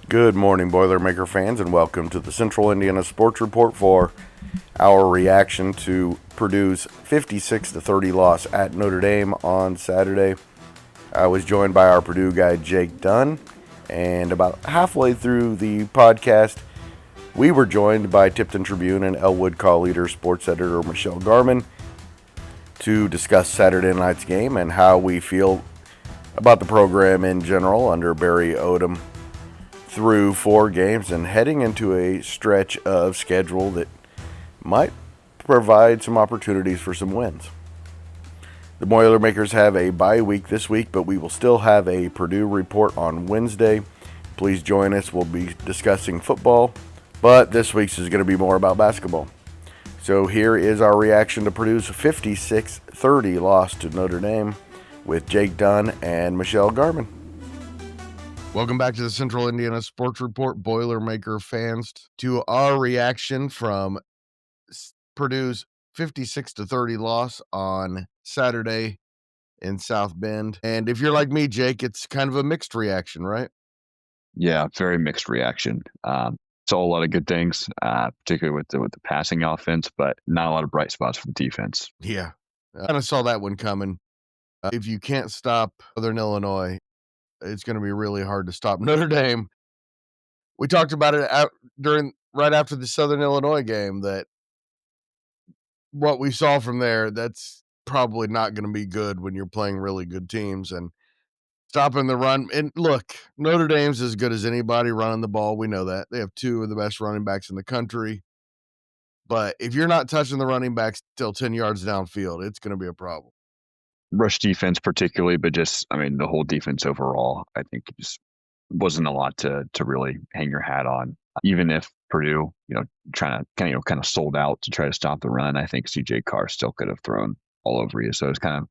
Good morning, Boilermaker fans, and welcome to the Central Indiana Sports Report for our reaction to Purdue's 56-30 loss at Notre Dame on Saturday. I was joined by our Purdue guy, Jake Dunn, and about halfway through the podcast, we were joined by Tipton Tribune and Elwood call leader sports editor Michelle Garmon to discuss Saturday night's game and how we feel about the program in general under Barry Odom through 4 games and heading into a stretch of schedule that might provide some opportunities for some wins. The Boilermakers have a bye week this week, but we will still have a Purdue report on Wednesday. Please join us. We'll be discussing football, but this week's is going to be more about basketball. So here is our reaction to Purdue's 56-30 loss to Notre Dame with Jake Dunn and Michelle Garmon. Welcome back to the Central Indiana Sports Report, Boilermaker fans, to our reaction from Purdue's 56-30 loss on Saturday in South Bend. And if you're like me, Jake, it's kind of a mixed reaction, right? Yeah, very mixed reaction. Saw a lot of good things, particularly with the passing offense, but not a lot of bright spots for the defense. Yeah, I kind of saw that one coming. If you can't stop Southern Illinois, it's going to be really hard to stop Notre Dame. We talked about it right after the Southern Illinois game that what we saw from there, that's probably not going to be good when you're playing really good teams and stopping the run. And look, Notre Dame's as good as anybody running the ball. We know that. They have 2 of the best running backs in the country. But if you're not touching the running backs till 10 yards downfield, it's going to be a problem. Rush defense particularly, but the whole defense overall, I think just wasn't a lot to really hang your hat on. Even if Purdue, trying to kind of sold out to try to stop the run, I think CJ Carr still could have thrown all over you. So it's kind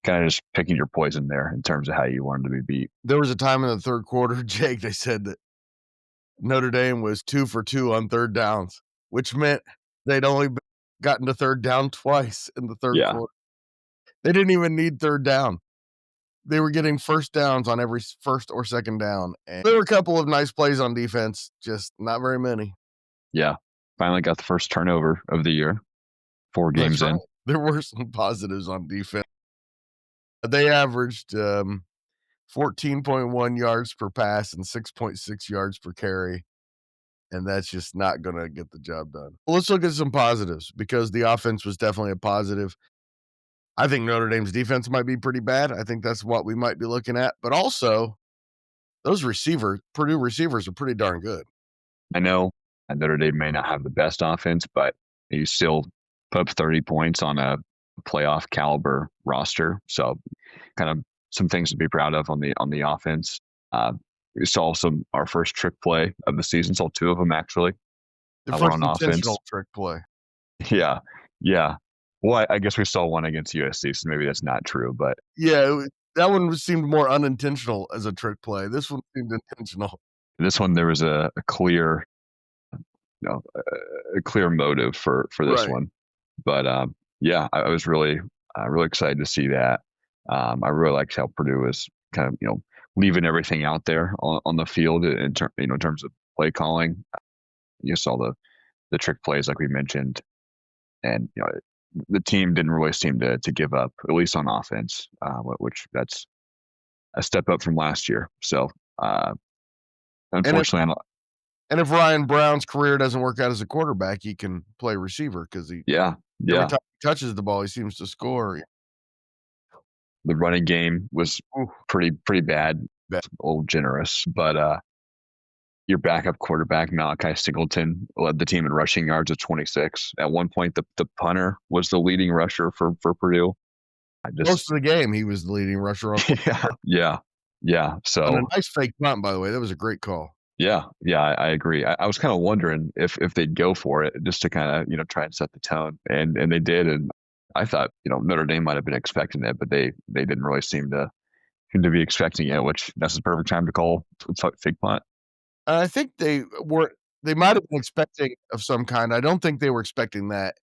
of just picking your poison there in terms of how you wanted to be beat. There was a time in the third quarter, Jake, they said that Notre Dame was 2 for 2 on third downs, which meant they'd only gotten to third down twice in the third quarter. They didn't even need third down. They were getting first downs on every first or second down. And there were a couple of nice plays on defense, just not very many. Yeah. Finally got the first turnover of the year, 4 games in. There were some positives on defense. They averaged 14.1 yards per pass and 6.6 yards per carry. And that's just not going to get the job done. Well, let's look at some positives because the offense was definitely a positive. I think Notre Dame's defense might be pretty bad. I think that's what we might be looking at. But also, those Purdue receivers are pretty darn good. I know Notre Dame may not have the best offense, but you still put up 30 points on a playoff caliber roster. So kind of some things to be proud of on the offense. We saw our first trick play of the season. Saw 2 of them actually. The first on intentional offense. Trick play. Yeah. Well, I guess we saw one against USC, so maybe that's not true. But yeah, that one seemed more unintentional as a trick play. This one seemed intentional. This one there was a clear, a clear motive for this one. But yeah, I was really excited to see that. I really liked how Purdue was kind of leaving everything out there on the field in terms of play calling. You saw the trick plays like we mentioned, and the team didn't really seem to give up, at least on offense, which that's a step up from last year. So unfortunately, and if Ryan Brown's career doesn't work out as a quarterback, he can play receiver because every time he touches the ball, he seems to score. The running game was pretty bad, a little generous, but your backup quarterback, Malachi Singleton, led the team in rushing yards at 26. At one point, the punter was the leading rusher for Purdue. Most of the game, he was the leading rusher. Yeah. So and a nice fake punt, by the way. That was a great call. Yeah, I agree. I was kind of wondering if they'd go for it just to kind of try and set the tone, and they did. And I thought Notre Dame might have been expecting it, but they didn't really seem to be expecting it, which that's the perfect time to call fake punt. I think they might have been expecting of some kind. I don't think they were expecting that.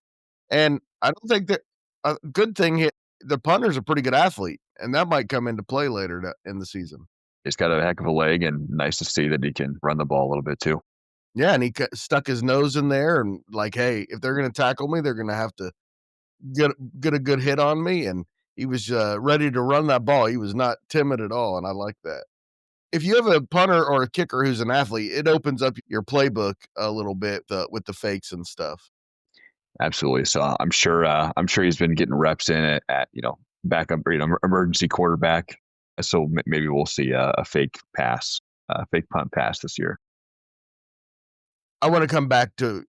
And I don't think that a good thing, the punter's a pretty good athlete, and that might come into play later in the season. He's got a heck of a leg, and nice to see that he can run the ball a little bit too. Yeah, and he stuck his nose in there and like, hey, if they're going to tackle me, they're going to have to get a good hit on me. And he was ready to run that ball. He was not timid at all, and I like that. If you have a punter or a kicker who's an athlete, it opens up your playbook a little bit with the fakes and stuff. Absolutely. So I'm sure he's been getting reps in it at backup, emergency quarterback. So maybe we'll see a fake pass, a fake punt pass this year. I want to come back to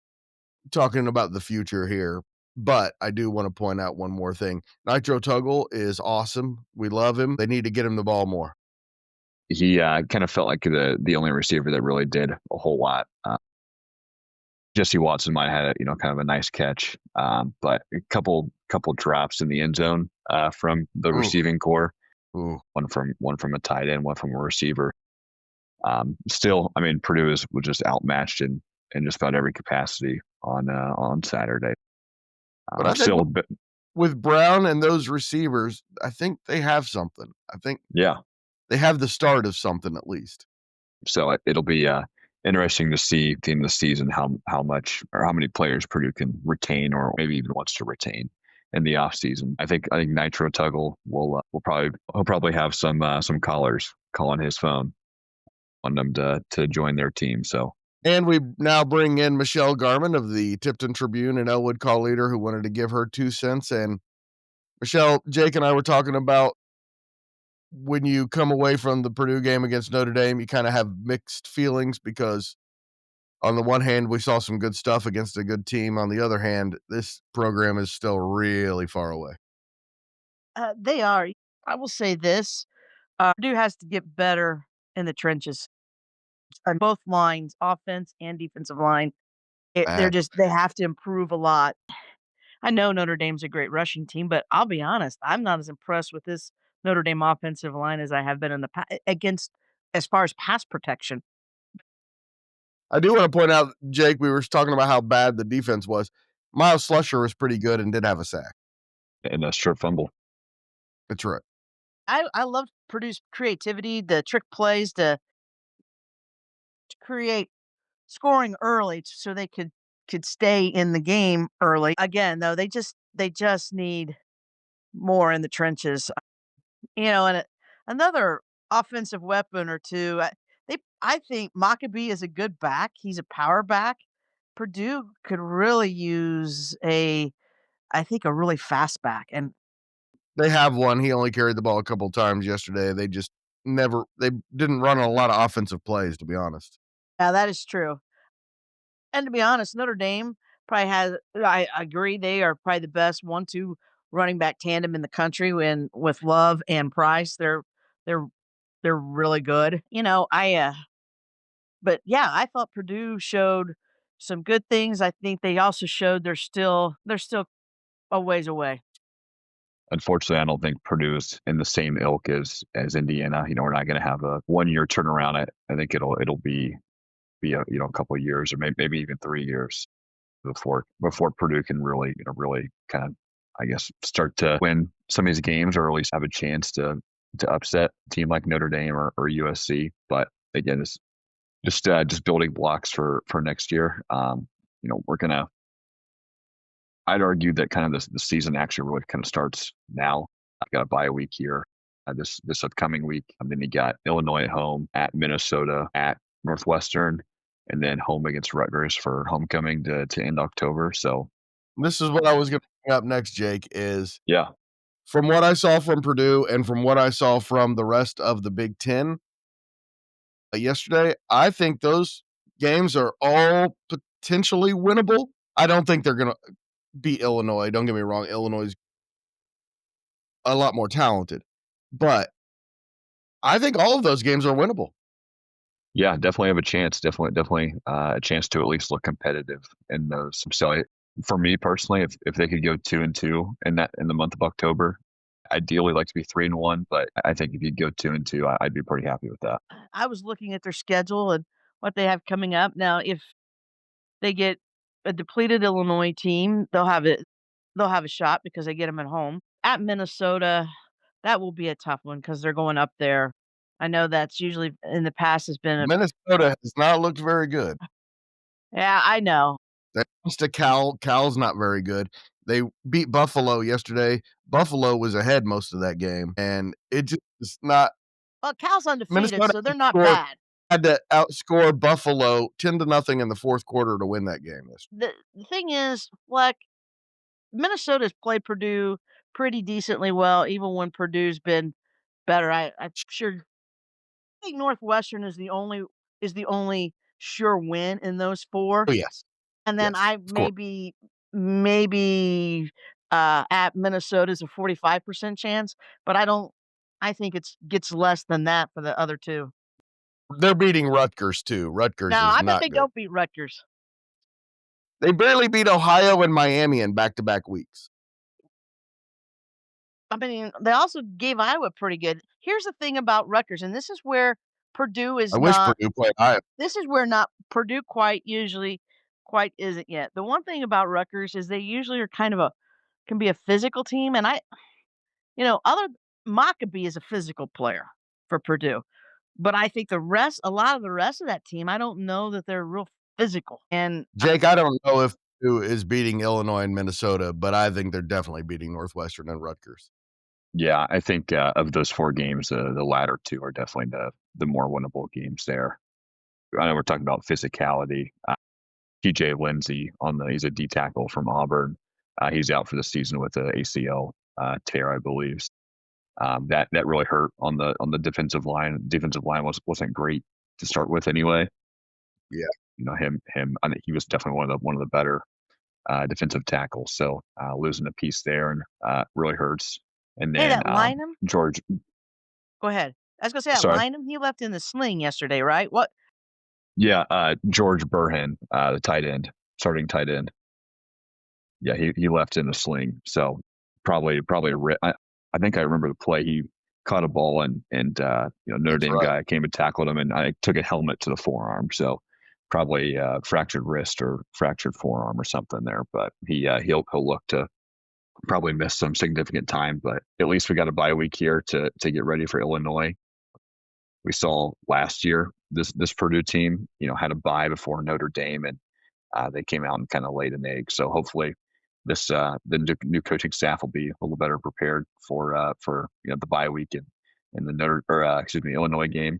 talking about the future here, but I do want to point out one more thing. Nitro Tuggle is awesome. We love him. They need to get him the ball more. He kind of felt like the only receiver that really did a whole lot. Jesse Watson might have had kind of a nice catch, but a couple drops in the end zone from the receiving core. Ooh. One from a tight end, one from a receiver. Still, I mean, Purdue was just outmatched in just about every capacity on Saturday. But I think with Brown and those receivers, I think they have something. I think they have the start of something at least. So it'll be interesting to see at the end of the season how much or how many players Purdue can retain or maybe even wants to retain in the off season. I think Nitro Tuggle will probably have some callers calling his phone, wanting them to join their team. So. And we now bring in Michelle Garmon of the Tipton Tribune and Elwood Call Leader, who wanted to give her 2 cents. And Michelle, Jake and I were talking about when you come away from the Purdue game against Notre Dame, you kind of have mixed feelings because on the one hand, we saw some good stuff against a good team. On the other hand, this program is still really far away. They are. I will say this, Purdue has to get better in the trenches on both lines, offense and defensive line. They have to improve a lot. I know Notre Dame's a great rushing team, but I'll be honest, I'm not as impressed with this Notre Dame offensive line as I have been in the against as far as pass protection. I do want to point out, Jake, we were talking about how bad the defense was. Miles Slusher was pretty good and did have a sack. And a strip fumble. That's right. I love Purdue's creativity, the trick plays to create scoring early so they could stay in the game early. Again, though, they just need more in the trenches. And another offensive weapon or two. I think Maccabee is a good back. He's a power back. Purdue could really use I think, a really fast back, and they have one. He only carried the ball a couple times yesterday. They just they didn't run a lot of offensive plays, to be honest. Yeah, that is true. And to be honest, Notre Dame probably has. I agree, they are probably the best 1-2 running back tandem in the country. When with Love and Price, they're they're really good. But yeah, I thought Purdue showed some good things. I think they also showed they're still a ways away. Unfortunately, I don't think Purdue is in the same ilk as Indiana. We're not going to have a 1-year turnaround. I think it'll be a couple of years or maybe even 3 years before Purdue can really kind of, I guess, start to win some of these games or at least have a chance to upset a team like Notre Dame or USC. But again, it's just building blocks for next year. We're gonna. I'd argue that kind of the season actually really kind of starts now. I've got a bye week here this upcoming week. And then you got Illinois at home, at Minnesota, at Northwestern, and then home against Rutgers for homecoming to end October. So this is what I was going to bring up next, Jake, is yeah. From what I saw from Purdue and from what I saw from the rest of the Big Ten yesterday, I think those games are all potentially winnable. I don't think they're going to beat Illinois. Don't get me wrong. Illinois is a lot more talented. But I think all of those games are winnable. Yeah, definitely have a chance. Definitely a chance to at least look competitive in those. So for me personally, if they could go 2-2 in the month of October, ideally like to be 3-1. But I think if you go 2-2, I'd be pretty happy with that. I was looking at their schedule and what they have coming up. Now, if they get a depleted Illinois team, they'll have a shot because they get them at home. At Minnesota, that will be a tough one because they're going up there. I know that's usually in the past has been Minnesota has not looked very good. Yeah, I know. They lost to Cal. Cal's not very good. They beat Buffalo yesterday. Buffalo was ahead most of that game, and it just is not. Well, Cal's undefeated, Minnesota so they're not bad. had to outscore Buffalo 10-0 in the fourth quarter to win that game. The thing is, Fleck, Minnesota's played Purdue pretty decently well, even when Purdue's been better. I'm sure. I think Northwestern is the only sure win in those 4. Oh, yes. And then Yes, I of course. maybe at Minnesota's a 45% chance, but I think it gets less than that for the other 2. They're beating Rutgers too. Rutgers No, is I bet not they good. don't beat Rutgers. They barely beat Ohio and Miami in back-to-back weeks. I mean, they also gave Iowa pretty good. Here's the thing about Rutgers, and this is where Purdue is I wish not. Purdue played Iowa. This is where not Purdue quite isn't yet. The one thing about Rutgers is they usually are can be a physical team, and other Maccabee is a physical player for Purdue, but I think a lot of the rest of that team, I don't know that they're real physical. And Jake, I don't know if Purdue is beating Illinois and Minnesota, but I think they're definitely beating Northwestern and Rutgers. Yeah, I think of those 4 games, the latter 2 are definitely the more winnable games there. I know we're talking about physicality. TJ Lindsey he's a D tackle from Auburn. He's out for the season with an ACL tear, I believe. That really hurt on the defensive line. Defensive line wasn't great to start with anyway. Yeah, him. I think he was definitely one of the better defensive tackles. So losing a piece there and really hurts. And then that Lynham? George. Go ahead. I was gonna say that Sorry? Lynham, he left in the sling yesterday, right? What? Yeah, George Burhan, the tight end, starting tight end. Yeah, he left in the sling. So probably I think I remember the play. He caught a ball and Notre Dame guy came and tackled him, and I took a helmet to the forearm. So probably fractured wrist or fractured forearm or something there. But he'll look to probably miss some significant time. But at least we got a bye week here to get ready for Illinois. We saw last year this Purdue team had a bye before Notre Dame, and they came out and kind of laid an egg. So hopefully the new coaching staff will be a little better prepared for the bye week and the Illinois game.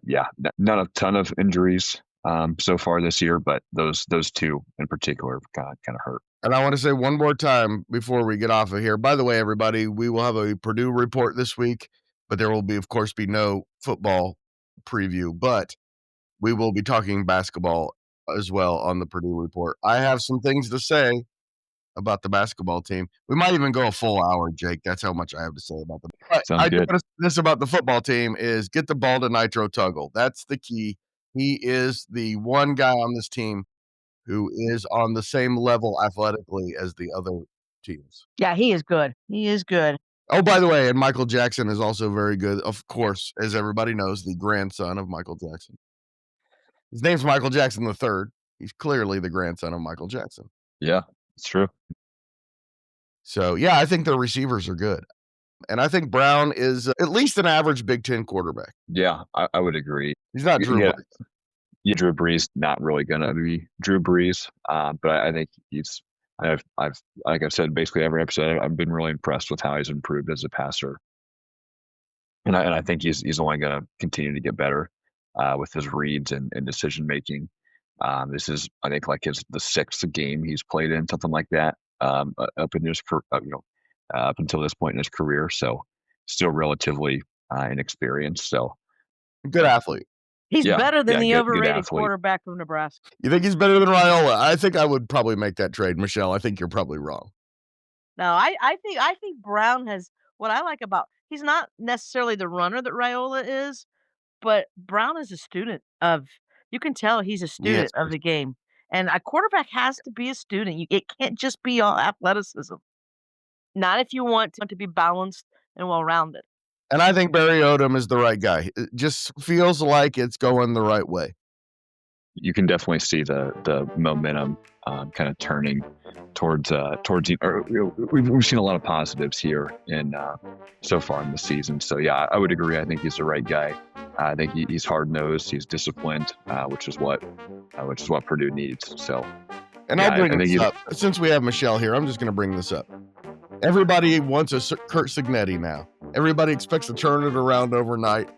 Yeah, not a ton of injuries so far this year, but those 2 in particular kind of hurt. And I want to say one more time before we get off of here. By the way, everybody, we will have a Purdue report this week, but there will of course be no football preview, but we will be talking basketball as well on the Purdue report. I have some things to say about the basketball team. We might even go a full hour, Jake. That's how much I have to say about them. But Sounds good. This about the football team is get the ball to Nitro Tuggle. That's the key. He is the one guy on this team who is on the same level athletically as the other teams. Yeah, he is good. He is good. Oh, by the way, and Michael Jackson is also very good. Of course, as everybody knows, the grandson of Michael Jackson. His name's Michael Jackson III. He's clearly the grandson of Michael Jackson. Yeah, it's true. So, yeah, I think the receivers are good. And I think Brown is at least an average Big Ten quarterback. Yeah, I would agree. He's not Drew Brees. Yeah, Drew Brees not really gonna be Drew Brees, but I think I've like I've said basically every episode, I've been really impressed with how he's improved as a passer, and I think he's only gonna continue to get better with his reads and decision making. This is I think like the 6th game he's played in, something like that, up until this point in his career. So still relatively inexperienced. So good athlete. He's better than the overrated quarterback from Nebraska. You think he's better than Raiola? I think I would probably make that trade, Michelle. I think you're probably wrong. No, I think Brown has what I like about. He's not necessarily the runner that Raiola is, but Brown is a student of. You can tell he's a student of the game, and a quarterback has to be a student. It can't just be all athleticism. Not if you want to be balanced and well-rounded. And I think Barry Odom is the right guy. It just feels like it's going the right way. you can definitely see the momentum kind of turning towards we've seen a lot of positives here in so far in the season. So yeah, I would agree. I think he's the right guy. I think he's hard nosed. He's disciplined, which is what Purdue needs. So, and yeah, I'll bring this up since we have Michelle here. I'm just going to bring this up. Everybody wants a Curt Cignetti now. Everybody expects to turn it around overnight.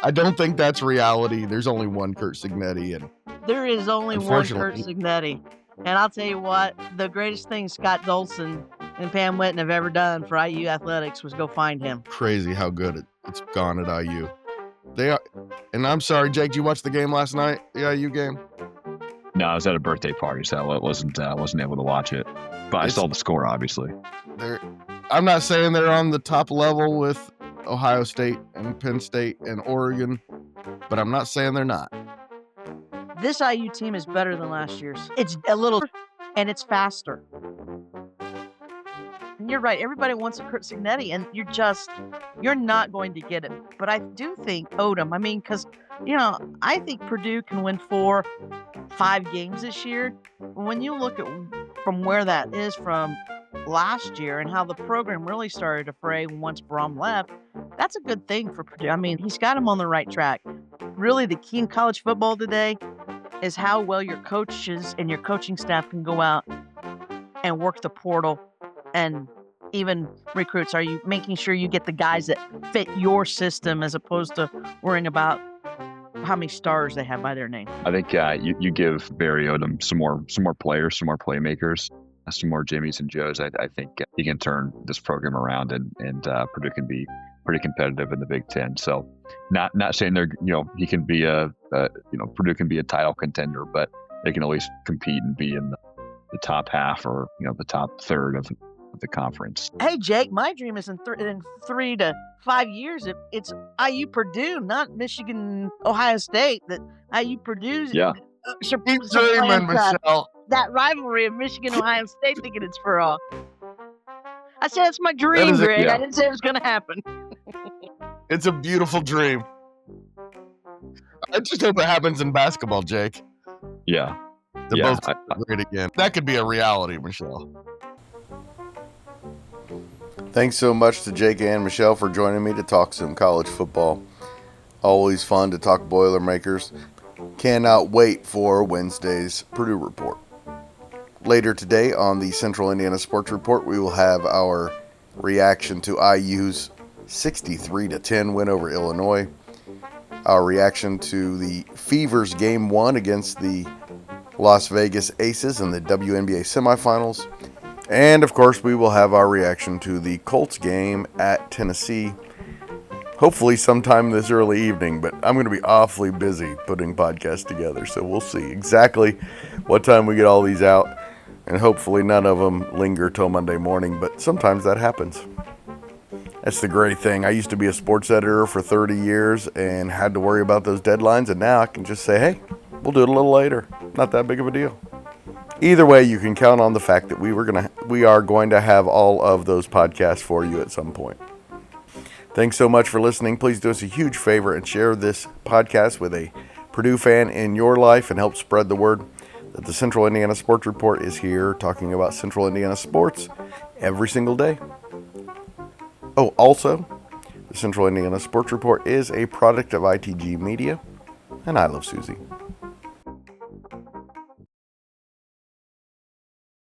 I don't think that's reality. There's only one Curt Cignetti, and there is only one Curt Cignetti. And I'll tell you what, the greatest thing Scott Dolson and Pam Whitten have ever done for IU athletics was go find him. Crazy how good it's gone at IU. They are, and I'm sorry, Jake, did you watch the game last night? The IU game? No, I was at a birthday party, so I wasn't able to watch it. But I saw the score, obviously. I'm not saying they're on the top level with Ohio State and Penn State and Oregon, but I'm not saying they're not. This IU team is better than last year's. It's a little, and it's faster. And you're right. Everybody wants a Curt Cignetti, and you're not going to get it. But I do think Odom. I mean, because I think Purdue can win 4-5 games this year. When you look at from where that is from last year and how the program really started to fray once Brom left, that's a good thing for Purdue. I mean, he's got him on the right track. Really, the key in college football today is how well your coaches and your coaching staff can go out and work the portal and even recruits. Are you making sure you get the guys that fit your system as opposed to worrying about how many stars they have by their name? I think you give Barry Odom some more players, some more playmakers, some more Jimmies and Joes. I think he can turn this program around, and Purdue can be pretty competitive in the Big Ten. So, not saying he can be Purdue can be a title contender, but they can at least compete and be in the top half or the top third of the conference. Hey Jake, my dream is in 3 to 5 years. It's IU Purdue, not Michigan Ohio State. That IU Purdue. Yeah. Keep dreaming, Michelle. That rivalry of Michigan Ohio State, thinking it's for all. I said it's my dream, Greg. I didn't say it was going to happen. It's a beautiful dream. I just hope it happens in basketball, Jake. Yeah. They're both great again. That could be a reality, Michelle. Thanks so much to Jake and Michelle for joining me to talk some college football. Always fun to talk Boilermakers. Cannot wait for Wednesday's Purdue Report. Later today on the Central Indiana Sports Report, we will have our reaction to IU's 63-10 win over Illinois, our reaction to the Fever's Game 1 against the Las Vegas Aces in the WNBA semifinals, and of course we will have our reaction to the Colts game at Tennessee, hopefully sometime this early evening, but I'm going to be awfully busy putting podcasts together, so we'll see exactly what time we get all these out, and hopefully none of them linger till Monday morning, but sometimes that happens. That's the great thing. I used to be a sports editor for 30 years and had to worry about those deadlines, and now I can just say, hey, we'll do it a little later. Not that big of a deal. Either way, you can count on the fact that we are going to have all of those podcasts for you at some point. Thanks so much for listening. Please do us a huge favor and share this podcast with a Purdue fan in your life and help spread the word that the Central Indiana Sports Report is here talking about Central Indiana sports every single day. Oh, also, the Central Indiana Sports Report is a product of ITG Media, and I love Susie.